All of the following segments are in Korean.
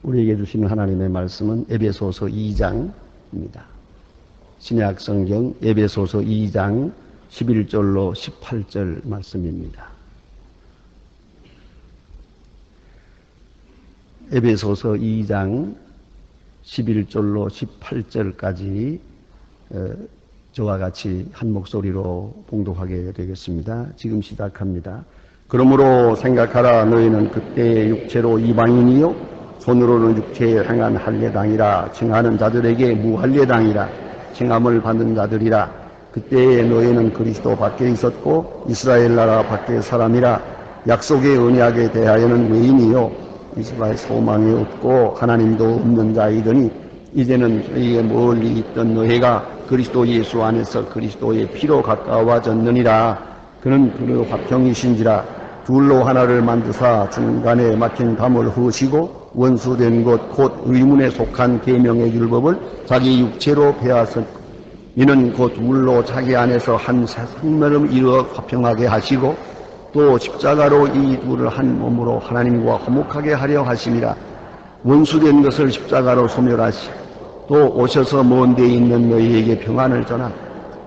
우리에게 주시는 하나님의 말씀은 에베소서 2장입니다. 신약 성경 에베소서 2장 11절로 18절 말씀입니다. 에베소서 2장 11절로 18절까지 저와 같이 한 목소리로 봉독하게 되겠습니다. 지금 시작합니다. 그러므로 생각하라. 너희는 그때의 육체로 이방인이요 손으로는 육체에 행한 할례당이라 칭하는 자들에게 무할례당이라 칭함을 받는 자들이라. 그때에 너희는 그리스도 밖에 있었고 이스라엘 나라 밖의 사람이라. 약속의 언약에 대하여는 외인이요 이스라엘 소망이 없고 하나님도 없는 자이더니 이제는 저희에 멀리 있던 너희가 그리스도 예수 안에서 그리스도의 피로 가까워졌느니라. 그는 그 화평이신지라. 둘로 하나를 만드사 중간에 막힌 담을 허시고 원수된 것 곧 의문에 속한 계명의 율법을 자기 육체로 베었었고 이는 곧 둘로 자기 안에서 한 생명을 이루어 화평하게 하시고 또 십자가로 이 둘을 한 몸으로 하나님과 화목하게 하려 하심이라. 원수된 것을 십자가로 소멸하시고 또 오셔서 먼 데 있는 너희에게 평안을 전하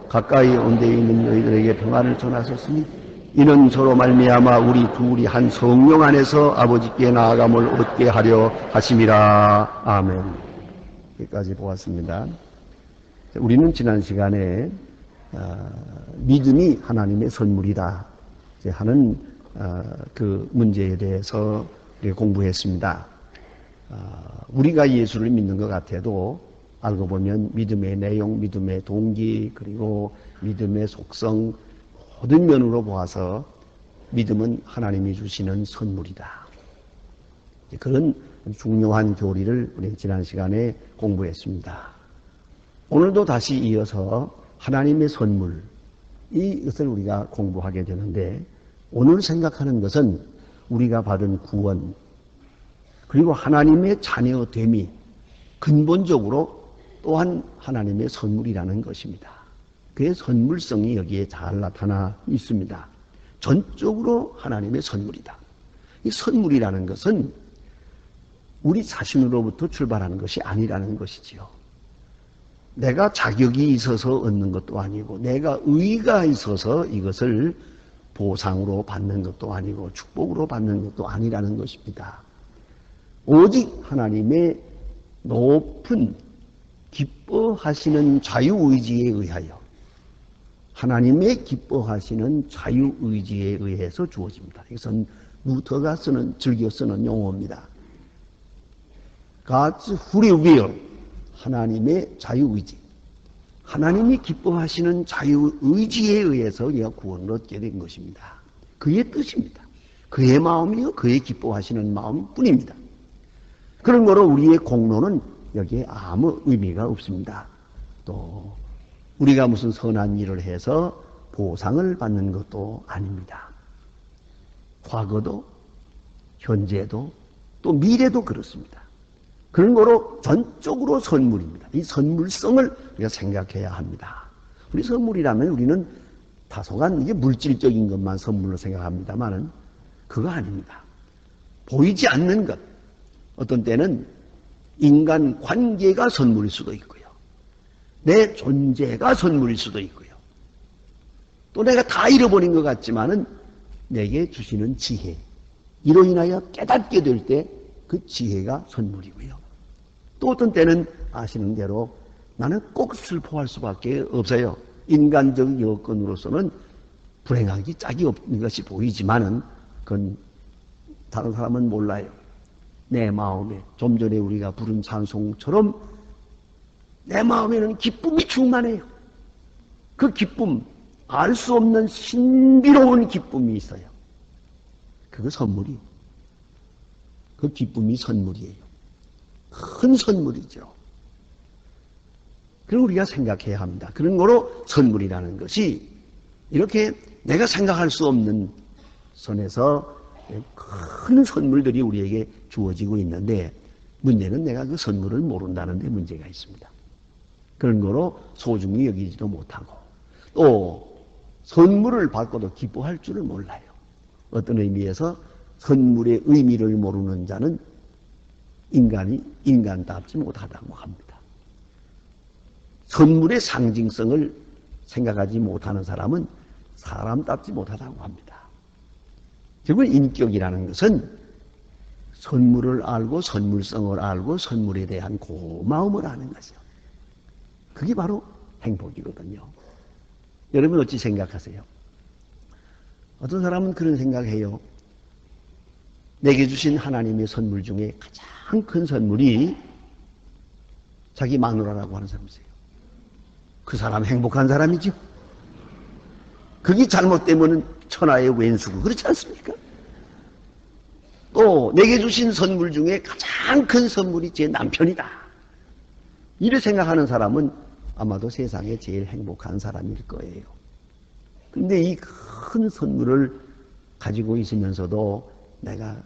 가까이 온 데 있는 너희들에게 평안을 전하셨으니 이는 서로 말미암아 우리 둘이 한 성령 안에서 아버지께 나아감을 얻게 하려 하심이라. 아멘. 여기까지 보았습니다. 우리는 지난 시간에 믿음이 하나님의 선물이다 하는 그 문제에 대해서 공부했습니다. 우리가 예수를 믿는 것 같아도 알고 보면 믿음의 내용, 믿음의 동기, 그리고 믿음의 속성, 모든 면으로 보아서 믿음은 하나님이 주시는 선물이다. 그런 중요한 교리를 우리 지난 시간에 공부했습니다. 오늘도 다시 이어서 하나님의 선물, 이것을 우리가 공부하게 되는데, 오늘 생각하는 것은 우리가 받은 구원, 그리고 하나님의 자녀됨이 근본적으로 또한 하나님의 선물이라는 것입니다. 그의 선물성이 여기에 잘 나타나 있습니다. 전적으로 하나님의 선물이다. 이 선물이라는 것은 우리 자신으로부터 출발하는 것이 아니라는 것이지요. 내가 자격이 있어서 얻는 것도 아니고 내가 의의가 있어서 이것을 보상으로 받는 것도 아니고 축복으로 받는 것도 아니라는 것입니다. 오직 하나님의 높은 기뻐하시는 자유의지에 의하여 하나님의 기뻐하시는 자유의지에 의해서 주어집니다. 이것은 루터가 즐겨 쓰는 용어입니다. God's free will, 하나님의 자유의지. 하나님이 기뻐하시는 자유의지에 의해서 우리가 구원을 얻게 된 것입니다. 그의 뜻입니다. 그의 마음이요 그의 기뻐하시는 마음뿐입니다. 그런 거로 우리의 공로는 여기에 아무 의미가 없습니다. 또 우리가 무슨 선한 일을 해서 보상을 받는 것도 아닙니다. 과거도 현재도 또 미래도 그렇습니다. 그런 거로 전적으로 선물입니다. 이 선물성을 우리가 생각해야 합니다. 우리 선물이라면 우리는 다소간 이게 물질적인 것만 선물로 생각합니다만은 그거 아닙니다. 보이지 않는 것, 어떤 때는 인간 관계가 선물일 수도 있고요. 내 존재가 선물일 수도 있고요. 또 내가 다 잃어버린 것 같지만은 내게 주시는 지혜, 이로 인하여 깨닫게 될 때 그 지혜가 선물이고요. 또 어떤 때는 아시는 대로 나는 꼭 슬퍼할 수밖에 없어요. 인간적 여건으로서는 불행하기 짝이 없는 것이 보이지만은 그건 다른 사람은 몰라요. 내 마음에 좀 전에 우리가 부른 찬송처럼 내 마음에는 기쁨이 충만해요. 그 기쁨, 알 수 없는 신비로운 기쁨이 있어요. 그거 선물이에요. 그 기쁨이 선물이에요. 큰 선물이죠. 그리고 우리가 생각해야 합니다. 그런 거로 선물이라는 것이 이렇게 내가 생각할 수 없는 선에서 큰 선물들이 우리에게 주어지고 있는데 문제는 내가 그 선물을 모른다는 데 문제가 있습니다. 그런 거로 소중히 여기지도 못하고 또 선물을 받고도 기뻐할 줄을 몰라요. 어떤 의미에서 선물의 의미를 모르는 자는 인간이 인간답지 못하다고 합니다. 선물의 상징성을 생각하지 못하는 사람은 사람답지 못하다고 합니다. 결국 인격이라는 것은 선물을 알고 선물성을 알고 선물에 대한 고마움을 아는 것이요. 그게 바로 행복이거든요. 여러분 어찌 생각하세요? 어떤 사람은 그런 생각해요. 내게 주신 하나님의 선물 중에 가장 큰 선물이 자기 마누라라고 하는 사람이세요. 그 사람 행복한 사람이죠. 그게 잘못되면 천하의 왼수고 그렇지 않습니까? 또 내게 주신 선물 중에 가장 큰 선물이 제 남편이다. 이렇게 생각하는 사람은 아마도 세상에 제일 행복한 사람일 거예요. 그런데 이 큰 선물을 가지고 있으면서도 내가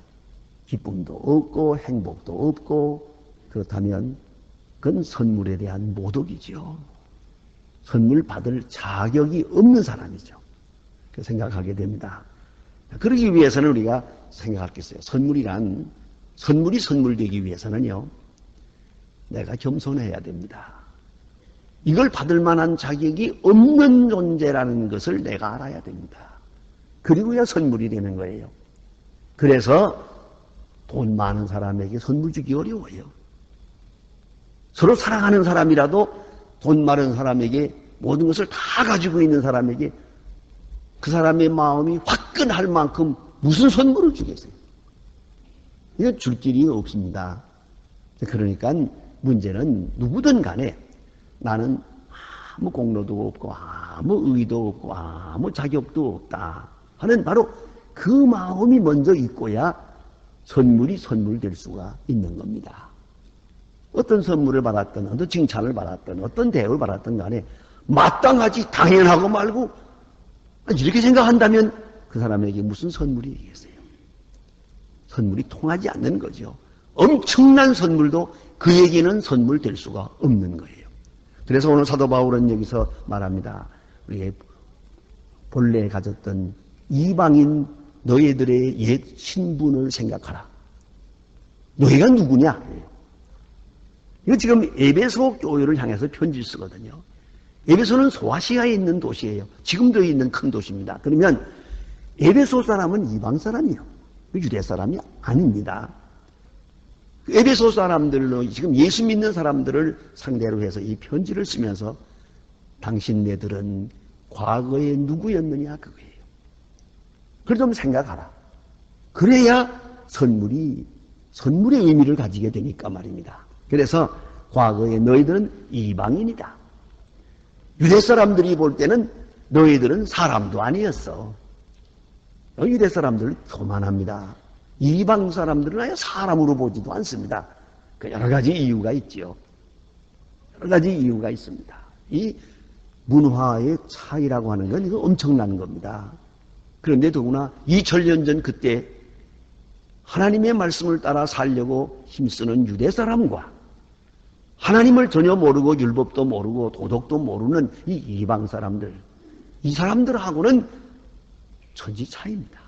기쁨도 없고 행복도 없고 그렇다면 그건 선물에 대한 모독이죠. 선물 받을 자격이 없는 사람이죠. 그 생각하게 됩니다. 그러기 위해서는 우리가 생각할 게 있어요. 선물이 선물되기 위해서는요, 내가 겸손해야 됩니다. 이걸 받을 만한 자격이 없는 존재라는 것을 내가 알아야 됩니다. 그리고야 선물이 되는 거예요. 그래서 돈 많은 사람에게 선물 주기 어려워요. 서로 사랑하는 사람이라도 돈 많은 사람에게 모든 것을 다 가지고 있는 사람에게 그 사람의 마음이 화끈할 만큼 무슨 선물을 주겠어요? 이건 줄 길이 없습니다. 그러니까 문제는 누구든 간에 나는 아무 공로도 없고 아무 의도 없고 아무 자격도 없다 하는 바로 그 마음이 먼저 있고야 선물이 선물될 수가 있는 겁니다. 어떤 선물을 받았든 어떤 칭찬을 받았든 어떤 대우를 받았든 간에 마땅하지 당연하고 말고 이렇게 생각한다면 그 사람에게 무슨 선물이 되겠어요? 선물이 통하지 않는 거죠. 엄청난 선물도 그에게는 선물 될 수가 없는 거예요. 그래서 오늘 사도 바울은 여기서 말합니다. 우리의 본래 가졌던 이방인 너희들의 옛 신분을 생각하라. 너희가 누구냐? 이거 지금 에베소 교회를 향해서 편지를 쓰거든요. 에베소는 소아시아에 있는 도시예요. 지금도 있는 큰 도시입니다. 그러면 에베소 사람은 이방 사람이에요. 유대 사람이 아닙니다. 에베소 사람들로 지금 예수 믿는 사람들을 상대로 해서 이 편지를 쓰면서 당신네들은 과거에 누구였느냐 그거예요. 그걸 좀 생각하라. 그래야 선물의 의미를 가지게 되니까 말입니다. 그래서 과거에 너희들은 이방인이다. 유대 사람들이 볼 때는 너희들은 사람도 아니었어. 유대 사람들은 교만합니다. 이방 사람들은 아예 사람으로 보지도 않습니다. 그 여러 가지 이유가 있지요. 여러 가지 이유가 있습니다. 이 문화의 차이라고 하는 건 이거 엄청난 겁니다. 그런데 더구나 2000년 전 그때 하나님의 말씀을 따라 살려고 힘쓰는 유대 사람과 하나님을 전혀 모르고 율법도 모르고 도덕도 모르는 이 이방 사람들, 이 사람들하고는 천지 차이입니다.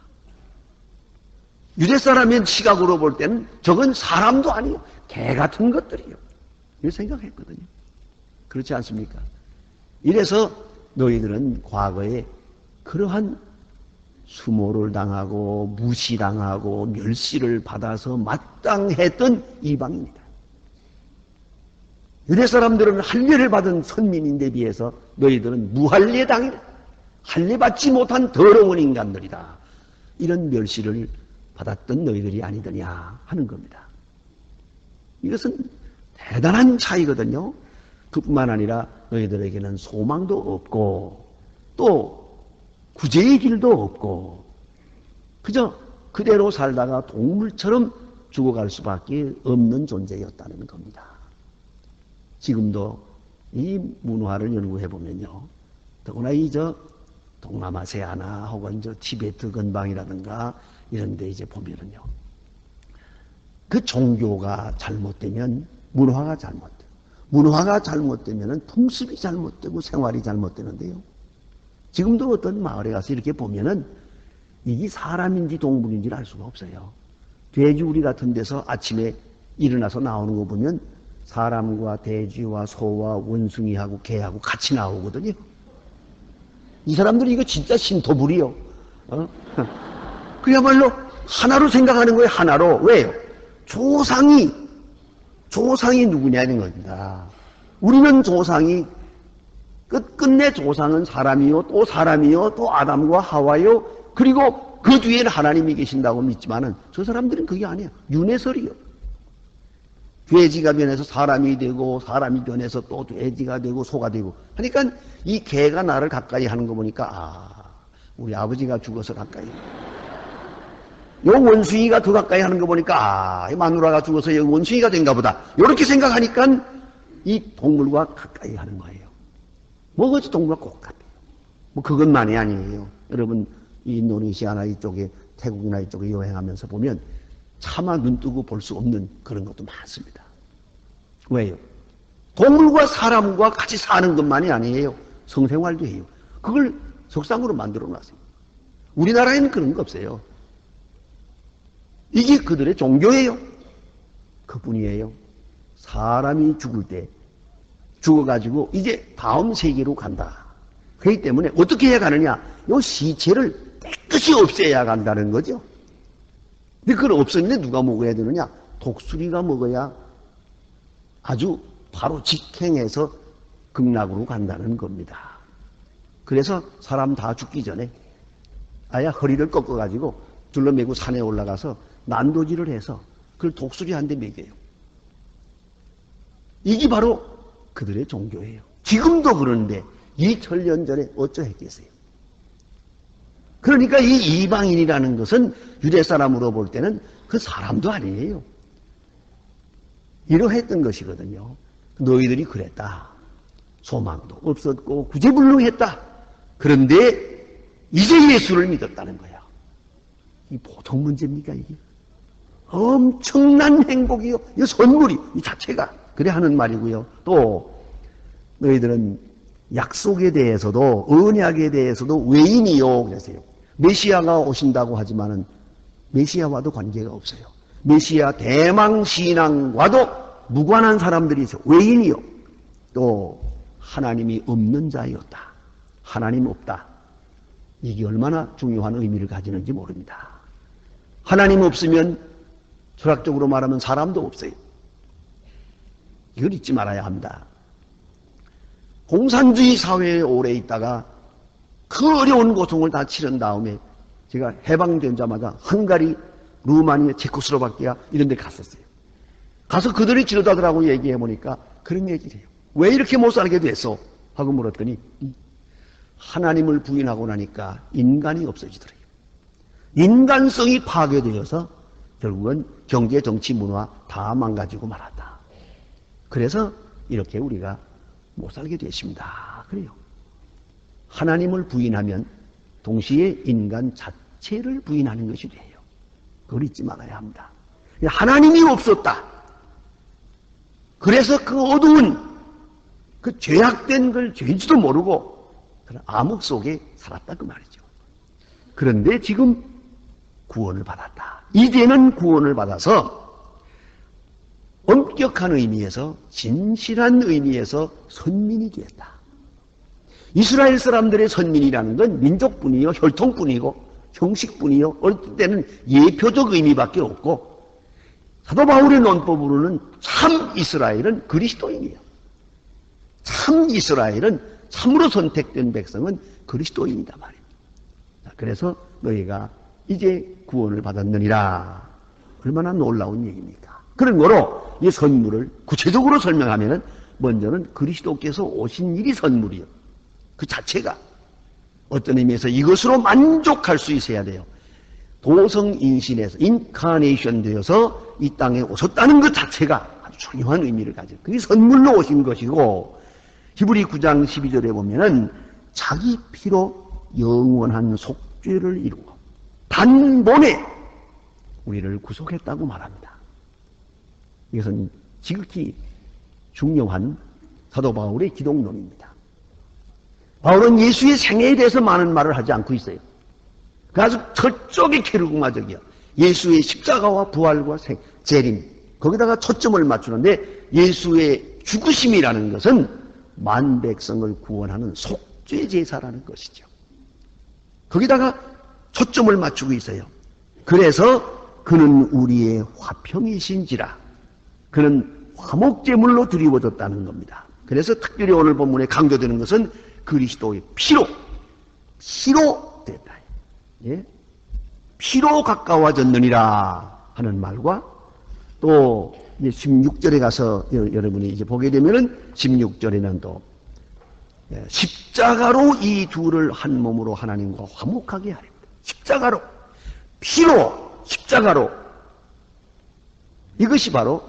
유대 사람의 시각으로 볼 때는 저건 사람도 아니고 개 같은 것들이요. 이렇게 생각했거든요. 그렇지 않습니까? 이래서 너희들은 과거에 그러한 수모를 당하고 무시당하고 멸시를 받아서 마땅했던 이방입니다. 유대 사람들은 할례를 받은 선민인데 비해서 너희들은 무할례 당이다. 할례 받지 못한 더러운 인간들이다. 이런 멸시를 받았던 너희들이 아니더냐 하는 겁니다. 이것은 대단한 차이거든요. 그뿐만 아니라 너희들에게는 소망도 없고 또 구제의 길도 없고 그저 그대로 살다가 동물처럼 죽어갈 수밖에 없는 존재였다는 겁니다. 지금도 이 문화를 연구해 보면요, 더구나 동남아시아나 혹은 티베트 근방이라든가 이런 데 이제 보면은요, 그 종교가 잘못되면 문화가 잘못돼요. 문화가 잘못되면 풍습이 잘못되고 생활이 잘못되는데요. 지금도 어떤 마을에 가서 이렇게 보면은 이게 사람인지 동물인지를 알 수가 없어요. 돼지우리 같은 데서 아침에 일어나서 나오는 거 보면 사람과 돼지와 소와 원숭이하고 개하고 같이 나오거든요. 이 사람들이 이거 진짜 신토불이요. 그야말로 하나로 생각하는 거예요. 하나로. 왜요? 조상이 누구냐는 겁니다. 우리는 조상이 끝끝내 조상은 사람이요, 또 사람이요, 또 아담과 하와요. 그리고 그 뒤에는 하나님이 계신다고 믿지만은 저 사람들은 그게 아니야. 윤회설이요. 돼지가 변해서 사람이 되고 사람이 변해서 또 돼지가 되고 소가 되고 하니까 이 개가 나를 가까이 하는 거 보니까 우리 아버지가 죽어서 가까이 요 원숭이가 더 가까이 하는 거 보니까 이 마누라가 죽어서 이 원숭이가 된가 보다 이렇게 생각하니까 이 동물과 가까이 하는 거예요. 뭐가 동물과 꼭 같아요. 뭐 그것만이 아니에요. 여러분 이 인도네시아나 이쪽에 태국이나 이쪽에 여행하면서 보면 차마 눈 뜨고 볼 수 없는 그런 것도 많습니다. 왜요? 동물과 사람과 같이 사는 것만이 아니에요. 성생활도 해요. 그걸 석상으로 만들어 놨어요. 우리나라에는 그런 거 없어요. 이게 그들의 종교예요. 그뿐이에요. 사람이 죽을 때 죽어가지고 이제 다음 세계로 간다. 그렇기 때문에 어떻게 해야 가느냐? 이 시체를 깨끗이 없애야 간다는 거죠. 근데 그걸 없었는데 누가 먹어야 되느냐? 독수리가 먹어야 아주 바로 직행해서 극락으로 간다는 겁니다. 그래서 사람 다 죽기 전에 아예 허리를 꺾어가지고 둘러매고 산에 올라가서 난도질을 해서 그걸 독수리한테 먹여요. 이게 바로 그들의 종교예요. 지금도 그런데 2000년 전에 어쩌했겠어요? 그러니까 이 이방인이라는 것은 유대 사람으로 볼 때는 그 사람도 아니에요. 이러했던 것이거든요. 너희들이 그랬다. 소망도 없었고 구제불능했다. 그런데 이제 예수를 믿었다는 거야. 이 보통 문제입니까 이게? 엄청난 행복이요. 이 선물이 이 자체가 그래 하는 말이고요. 또 너희들은 약속에 대해서도 언약에 대해서도 외인이요 그랬어요. 메시아가 오신다고 하지만은 메시아와도 관계가 없어요. 메시아 대망 신앙과도 무관한 사람들이 있어요. 외인이요. 또 하나님이 없는 자였다. 하나님 없다. 이게 얼마나 중요한 의미를 가지는지 모릅니다. 하나님 없으면 철학적으로 말하면 사람도 없어요. 이걸 잊지 말아야 합니다. 공산주의 사회에 오래 있다가 그 어려운 고통을 다 치른 다음에 제가 해방되자마자 헝가리, 루마니아, 체코슬로바키아 이런 데 갔었어요. 가서 그들이 지도자들하고 얘기해 보니까 그런 얘기를 해요. 왜 이렇게 못 살게 됐어? 하고 물었더니 하나님을 부인하고 나니까 인간이 없어지더래요. 인간성이 파괴되어서 결국은 경제, 정치, 문화 다 망가지고 말았다. 그래서 이렇게 우리가 못 살게 됐습니다. 그래요. 하나님을 부인하면 동시에 인간 자체를 부인하는 것이 돼요. 그걸 잊지 말아야 합니다. 하나님이 없었다. 그래서 그 어두운 그 죄악된 걸 죄인지도 모르고 그런 암흑 속에 살았다 그 말이죠. 그런데 지금 구원을 받았다. 이제는 구원을 받아서 엄격한 의미에서 진실한 의미에서 선민이 되었다. 이스라엘 사람들의 선민이라는 건 민족뿐이요 혈통뿐이고 형식뿐이요 어떤 때는 예표적 의미밖에 없고 사도 바울의 논법으로는 참 이스라엘은 그리스도인이에요. 참 이스라엘은 참으로 선택된 백성은 그리스도인이다 말이에요. 그래서 너희가 이제 구원을 받았느니라. 얼마나 놀라운 얘기입니까? 그런 거로 이 선물을 구체적으로 설명하면은 먼저는 그리스도께서 오신 일이 선물이요. 그 자체가 어떤 의미에서 이것으로 만족할 수 있어야 돼요. 도성인신에서 인카네이션 되어서 이 땅에 오셨다는 것 자체가 아주 중요한 의미를 가지고 그게 선물로 오신 것이고 히브리 9장 12절에 보면은 자기 피로 영원한 속죄를 이루고 단번에 우리를 구속했다고 말합니다. 이것은 지극히 중요한 사도 바울의 기독론입니다. 바울은 예수의 생애에 대해서 많은 말을 하지 않고 있어요. 그래서 저쪽이 캐르그마적이야. 예수의 십자가와 부활과 재림, 거기다가 초점을 맞추는데 예수의 죽으심이라는 것은 만백성을 구원하는 속죄 제사라는 것이죠. 거기다가 초점을 맞추고 있어요. 그래서 그는 우리의 화평이신지라, 그는 화목제물로 드리워졌다는 겁니다. 그래서 특별히 오늘 본문에 강조되는 것은 그리스도의 피로 됐다. 예? 피로 가까워졌느니라 하는 말과, 또 이제 16절에 가서 여러분이 이제 보게 되면은 16절에는 또 십자가로 이 둘을 한 몸으로 하나님과 화목하게 하렵니다. 십자가로, 피로, 십자가로. 이것이 바로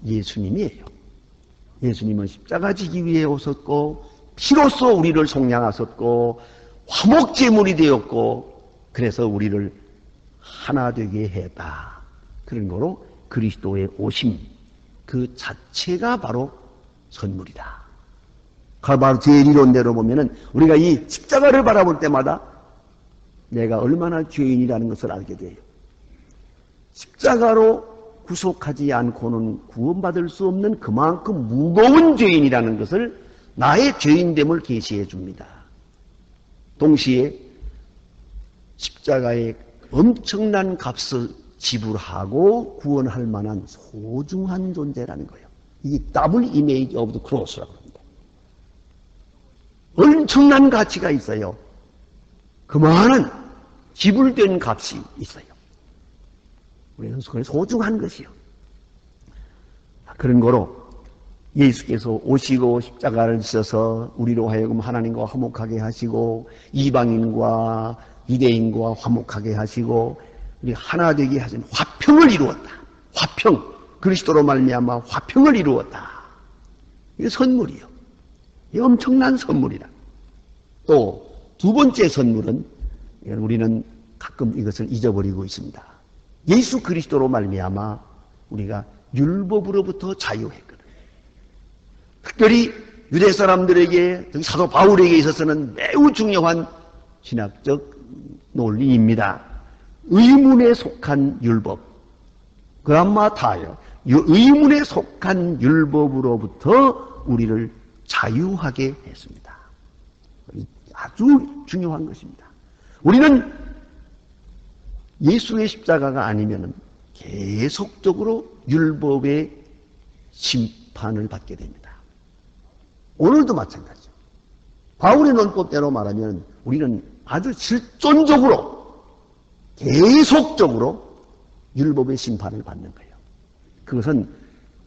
예수님이에요. 예수님은 십자가 지기 위해 오셨고, 피로써 우리를 속량하셨고, 화목제물이 되었고, 그래서 우리를 하나 되게 했다. 그런 거로 그리스도의 오심, 그 자체가 바로 선물이다. 바로 제 이론대로 보면은 우리가 이 십자가를 바라볼 때마다 내가 얼마나 죄인이라는 것을 알게 돼요. 십자가로 구속하지 않고는 구원받을 수 없는 그만큼 무거운 죄인이라는 것을, 나의 죄인됨을 계시해 줍니다. 동시에 십자가의 엄청난 값을 지불하고 구원할 만한 소중한 존재라는 거예요. 이게 더블 이미지 오브 더 크로스라고 합니다. 엄청난 가치가 있어요. 그만한 지불된 값이 있어요. 우리는 소중한 것이요. 그런 거로 예수께서 오시고 십자가를 지셔서 우리로 하여금 하나님과 화목하게 하시고, 이방인과 유대인과 화목하게 하시고, 우리 하나 되게 하신 화평을 이루었다. 화평, 그리스도로 말미암아 화평을 이루었다. 이게 선물이요. 이게 엄청난 선물이다. 또 두 번째 선물은, 우리는 가끔 이것을 잊어버리고 있습니다. 예수 그리스도로 말미암아 우리가 율법으로부터 자유했거든. 특별히 유대 사람들에게, 사도 바울에게 있어서는 매우 중요한 신학적 논리입니다. 의문에 속한 율법, 그람마타요, 의문에 속한 율법으로부터 우리를 자유하게 했습니다. 아주 중요한 것입니다. 우리는 예수의 십자가가 아니면 계속적으로 율법의 심판을 받게 됩니다. 오늘도 마찬가지죠. 바울의 논법대로 말하면 우리는 아주 실존적으로, 계속적으로 율법의 심판을 받는 거예요. 그것은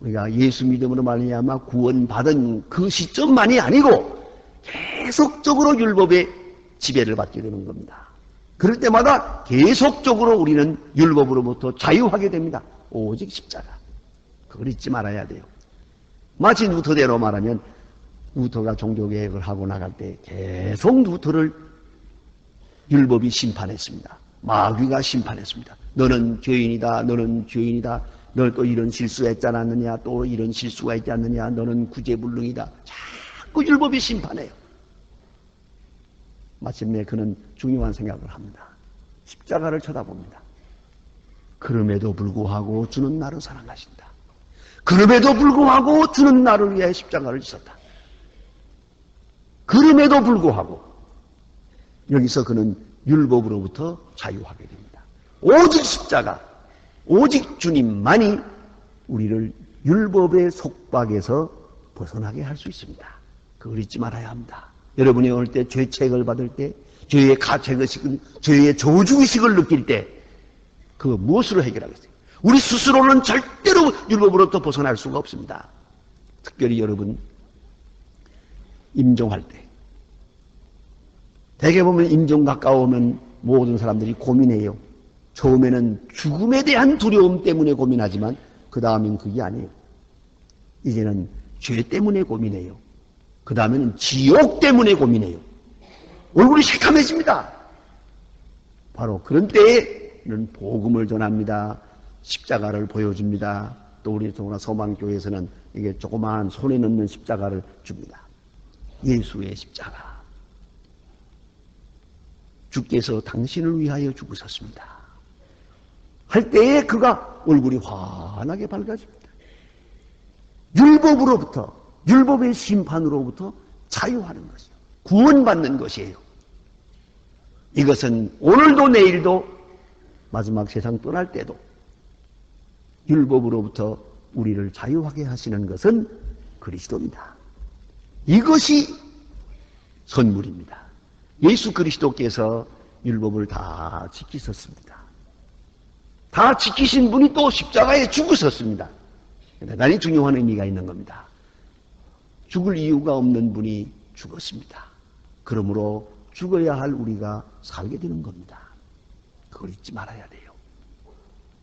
우리가 예수 믿음으로 말미암아 구원받은 그 시점만이 아니고 계속적으로 율법의 지배를 받게 되는 겁니다. 그럴 때마다 계속적으로 우리는 율법으로부터 자유하게 됩니다. 오직 십자가. 그걸 잊지 말아야 돼요. 마치 루터대로 말하면, 루터가 종교개혁을 하고 나갈 때 계속 루터를 율법이 심판했습니다. 마귀가 심판했습니다. 너는 죄인이다, 너는 죄인이다, 너 또 이런 실수했지 않았느냐, 또 이런 실수가 있지 않느냐, 너는 구제불능이다. 자꾸 율법이 심판해요. 마침내 그는 중요한 생각을 합니다. 십자가를 쳐다봅니다. 그럼에도 불구하고 주는 나를 사랑하신다. 그럼에도 불구하고 주는 나를 위해 십자가를 지셨다. 그럼에도 불구하고 여기서 그는 율법으로부터 자유하게 됩니다. 오직 십자가, 오직 주님만이 우리를 율법의 속박에서 벗어나게 할 수 있습니다. 그걸 잊지 말아야 합니다. 여러분이 올 때 죄책을 받을 때, 죄의 가책의식을, 죄의 저주의식을 느낄 때, 그거 무엇으로 해결하겠어요? 우리 스스로는 절대로 율법으로부터 벗어날 수가 없습니다. 특별히 여러분, 임종할 때. 대개 보면 임종 가까우면 모든 사람들이 고민해요. 처음에는 죽음에 대한 두려움 때문에 고민하지만 그 다음엔 그게 아니에요. 이제는 죄 때문에 고민해요. 그 다음에는 지옥 때문에 고민해요. 얼굴이 새카매집니다. 바로 그런 때에는 복음을 전합니다. 십자가를 보여줍니다. 또 우리 소망교회에서는 이게 조그마한 손에 넣는 십자가를 줍니다. 예수의 십자가. 주께서 당신을 위하여 죽으셨습니다. 할 때에 그가 얼굴이 환하게 밝아집니다. 율법으로부터, 율법의 심판으로부터 자유하는 것이요. 구원받는 것이에요. 이것은 오늘도 내일도 마지막 세상 떠날 때도 율법으로부터 우리를 자유하게 하시는 것은 그리스도입니다. 이것이 선물입니다. 예수 그리스도께서 율법을 다 지키셨습니다. 다 지키신 분이 또 십자가에 죽으셨습니다. 대단히 중요한 의미가 있는 겁니다. 죽을 이유가 없는 분이 죽었습니다. 그러므로 죽어야 할 우리가 살게 되는 겁니다. 그걸 잊지 말아야 돼요.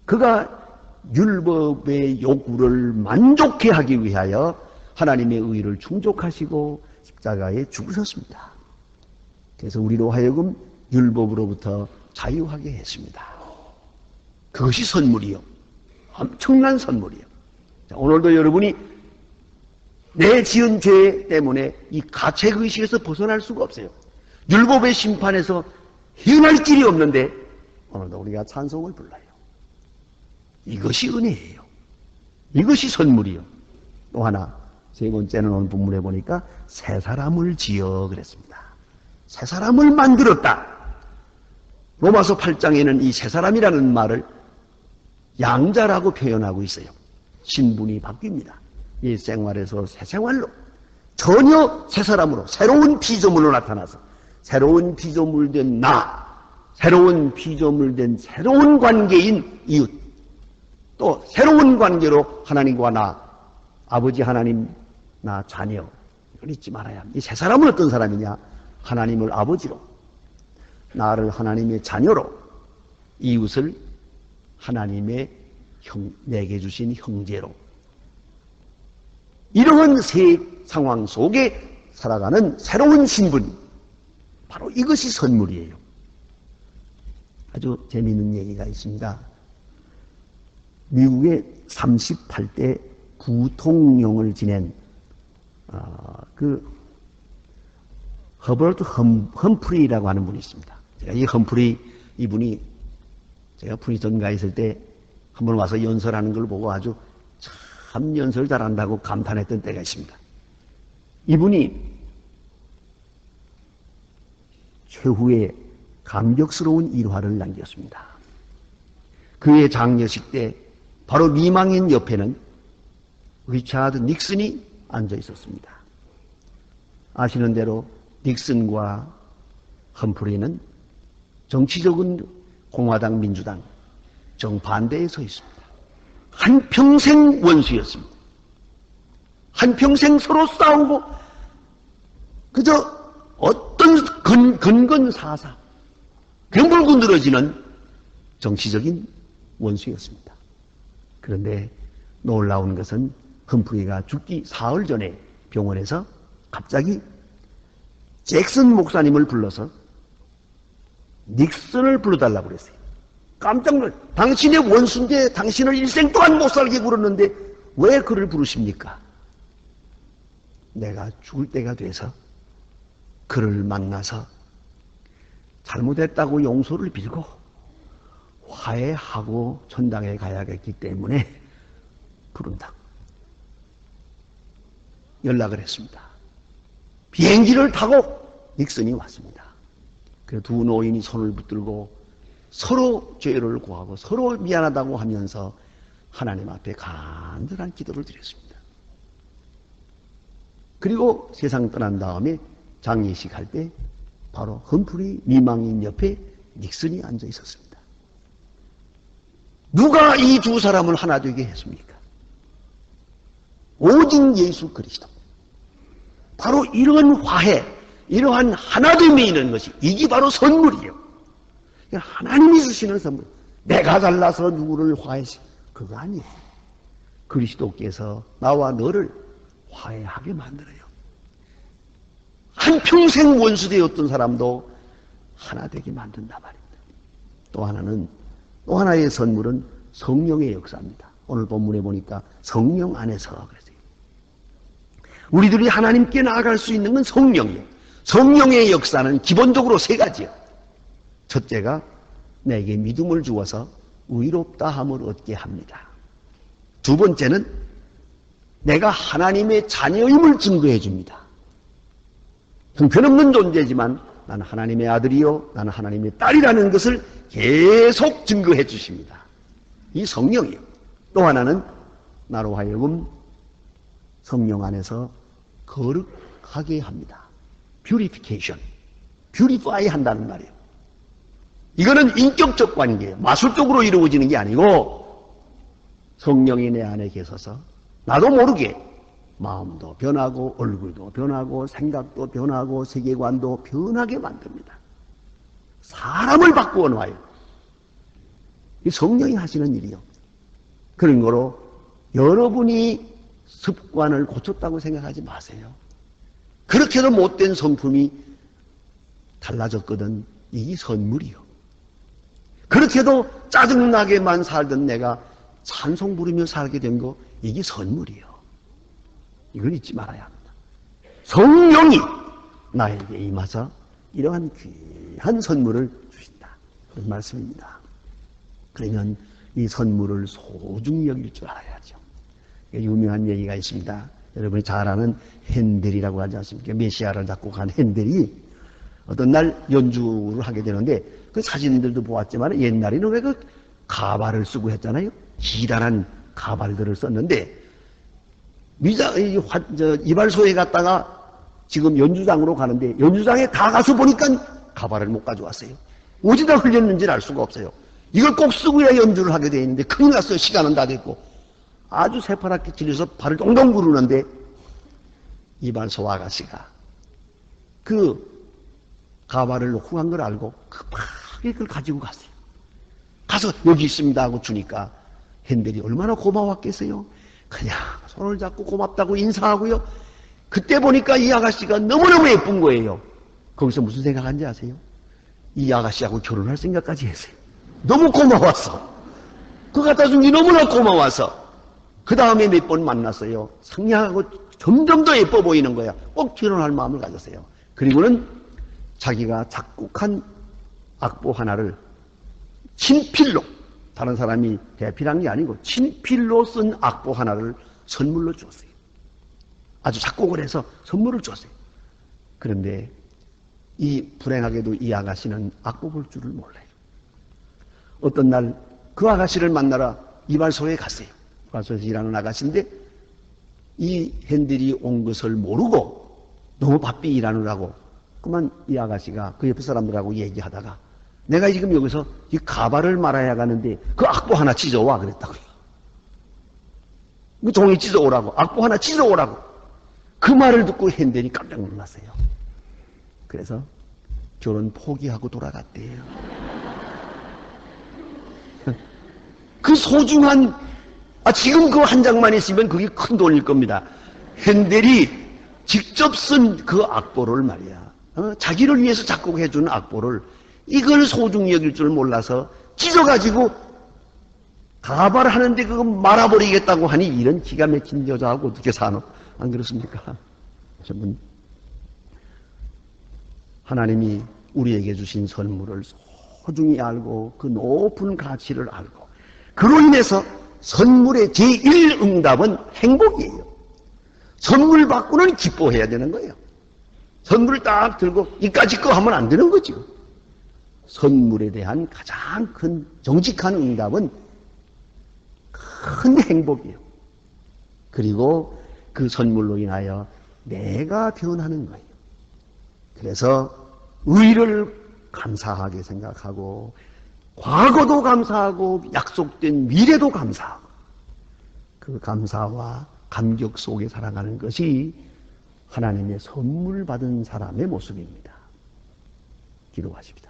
그가 율법의 요구를 만족해 하기 위하여 하나님의 의를 충족하시고 십자가에 죽으셨습니다. 그래서 우리로 하여금 율법으로부터 자유하게 했습니다. 그것이 선물이요. 엄청난 선물이요. 자, 오늘도 여러분이 내 지은 죄 때문에 이 가책의식에서 벗어날 수가 없어요. 율법의 심판에서 헤어날 길이 없는데 오늘도 우리가 찬송을 불러요. 이것이 은혜예요. 이것이 선물이요. 또 하나, 세 번째는 오늘 본문에 보니까 새 사람을 지어 그랬습니다. 새 사람을 만들었다. 로마서 8장에는 이 새 사람이라는 말을 양자라고 표현하고 있어요. 신분이 바뀝니다. 이 생활에서 새 생활로 전혀 새 사람으로 새로운 피조물로 나타나서 새로운 피조물 된 나, 새로운 피조물 된 새로운 관계인 이웃, 또 새로운 관계로 하나님과 나, 아버지 하나님, 나 자녀, 이걸 잊지 말아야 합니다. 이 새 사람은 어떤 사람이냐? 하나님을 아버지로, 나를 하나님의 자녀로, 이웃을 하나님의 내게 주신 형제로, 이러한 세 상황 속에 살아가는 새로운 신분, 바로 이것이 선물이에요. 아주 재미있는 얘기가 있습니다. 미국의 38대 부통령을 지낸 허버트 험프리라고 하는 분이 있습니다. 제가 이 험프리 이분이 제가 프리스턴 가 있을 때 한번 와서 연설하는 걸 보고 아주 참 연설 잘한다고 감탄했던 때가 있습니다. 이분이 최후의 감격스러운 일화를 남겼습니다. 그의 장례식 때 바로 미망인 옆에는 리차드 닉슨이 앉아 있었습니다. 아시는 대로 닉슨과 험프리는 정치적인 공화당 민주당 정반대에 서 있습니다. 한평생 원수였습니다. 한평생 서로 싸우고 그저 어떤 근근사사 병불고 늘어지는 정치적인 원수였습니다. 그런데 놀라운 것은 험프리가 죽기 사흘 전에 병원에서 갑자기 잭슨 목사님을 불러서 닉슨을 불러달라고 그랬어요. 깜짝 놀랐어요. 당신의 원수인데 당신을 일생 동안 못 살게 굴었는데 왜 그를 부르십니까? 내가 죽을 때가 돼서 그를 만나서 잘못했다고 용서를 빌고 화해하고 천당에 가야겠기 때문에 부른다. 연락을 했습니다. 비행기를 타고 닉슨이 왔습니다. 그 두 노인이 손을 붙들고 서로 죄를 구하고 서로 미안하다고 하면서 하나님 앞에 간절한 기도를 드렸습니다. 그리고 세상 떠난 다음에 장례식 할 때 바로 험프리 미망인 옆에 닉슨이 앉아 있었습니다. 누가 이 두 사람을 하나 되게 했습니까? 오직 예수 그리스도. 바로 이러한 화해, 이러한 하나됨에 있는 것이 이게 바로 선물이에요. 하나님이 주시는 선물. 내가 잘나서 누구를 화해시 그거 아니에요. 그리스도께서 나와 너를 화해하게 만들어요. 한평생 원수되었던 사람도 하나 되게 만든단 말입니다. 또 하나의 선물은 성령의 역사입니다. 오늘 본문에 보니까 성령 안에서 그랬어요. 우리들이 하나님께 나아갈 수 있는 건 성령이에요. 성령의 역사는 기본적으로 세 가지예요. 첫째가 내게 믿음을 주어서 의롭다함을 얻게 합니다. 두 번째는 내가 하나님의 자녀임을 증거해 줍니다. 형편없는 존재지만 나는 하나님의 아들이요 나는 하나님의 딸이라는 것을 계속 증거해 주십니다. 이 성령이요. 또 하나는 나로 하여금 성령 안에서 거룩하게 합니다. 뷰리피케이션. 뷰리파이 한다는 말이에요. 이거는 인격적 관계예요. 마술적으로 이루어지는 게 아니고 성령이 내 안에 계셔서 나도 모르게 마음도 변하고 얼굴도 변하고 생각도 변하고 세계관도 변하게 만듭니다. 사람을 바꾸어 놔요. 이 성령이 하시는 일이요. 그런 거로 여러분이 습관을 고쳤다고 생각하지 마세요. 그렇게도 못된 성품이 달라졌거든. 이 선물이요. 그렇게도 짜증나게만 살던 내가 찬송 부르며 살게 된 거, 이게 선물이요. 이걸 잊지 말아야 합니다. 성령이 나에게 임하서 이러한 귀한 선물을 주신다. 그런 말씀입니다. 그러면 이 선물을 소중히 여길 줄 알아야죠. 유명한 얘기가 있습니다. 여러분이 잘 아는 핸델이라고 하지 않습니까? 메시아를 작곡한 핸델이 어떤 날 연주를 하게 되는데 그 사진들도 보았지만 옛날에는 왜 그 가발을 쓰고 했잖아요. 기다란 가발들을 썼는데 이발소에 갔다가 지금 연주장으로 가는데 연주장에 다 가서 보니까 가발을 못 가져왔어요. 어디다 흘렸는지를 알 수가 없어요. 이걸 꼭 쓰고야 연주를 하게 돼 있는데 큰일 났어요. 시간은 다 됐고 아주 새파랗게 질려서 발을 동동 구르는데 이발소 아가씨가 그 가발을 놓고 간 걸 알고 급하게 그걸 가지고 갔어요. 가서 여기 있습니다 하고 주니까 핸델이 얼마나 고마웠겠어요. 그냥 손을 잡고 고맙다고 인사하고요. 그때 보니까 이 아가씨가 너무너무 예쁜 거예요. 거기서 무슨 생각한지 아세요? 이 아가씨하고 결혼할 생각까지 했어요. 너무 고마웠어. 그거 갖다 준 게 너무나 고마워서 그 다음에 몇 번 만났어요. 상냥하고 점점 더 예뻐 보이는 거야. 꼭 결혼할 마음을 가졌어요. 그리고는 자기가 작곡한 악보 하나를 친필로, 다른 사람이 대필한 게 아니고 친필로 쓴 악보 하나를 선물로 주었어요. 아주 작곡을 해서 선물을 줬어요. 그런데 이 불행하게도 이 아가씨는 악보 볼 줄을 몰라요. 어떤 날 그 아가씨를 만나러 이발소에 갔어요. 이발소에서 일하는 아가씨인데 이 핸들이 온 것을 모르고 너무 바삐 일하느라고 그만 이 아가씨가 그 옆에 사람들하고 얘기하다가 내가 지금 여기서 이 가발을 말아야 가는데 그 악보 하나 찢어와 그랬다고요. 그 종이 찢어오라고, 악보 하나 찢어오라고. 그 말을 듣고 핸델이 깜짝 놀랐어요. 그래서 결혼 포기하고 돌아갔대요. 그 소중한, 지금 그 한 장만 있으면 그게 큰 돈일 겁니다. 핸델이 직접 쓴 그 악보를 말이야. 자기를 위해서 작곡해 준 악보를 이걸 소중히 여길 줄 몰라서 찢어가지고 가발하는데 그거 말아버리겠다고 하니 이런 기가 막힌 여자하고 어떻게 사노? 안 그렇습니까? 여러분, 하나님이 우리에게 주신 선물을 소중히 알고 그 높은 가치를 알고 그로 인해서 선물의 제1응답은 행복이에요. 선물 받고는 기뻐해야 되는 거예요. 선물을 딱 들고 이까짓 거 하면 안 되는 거죠. 선물에 대한 가장 큰 정직한 응답은 큰 행복이에요. 그리고 그 선물로 인하여 내가 변하는 거예요. 그래서 의를 감사하게 생각하고 과거도 감사하고 약속된 미래도 감사하고 그 감사와 감격 속에 살아가는 것이 하나님의 선물 받은 사람의 모습입니다. 기도하십시다.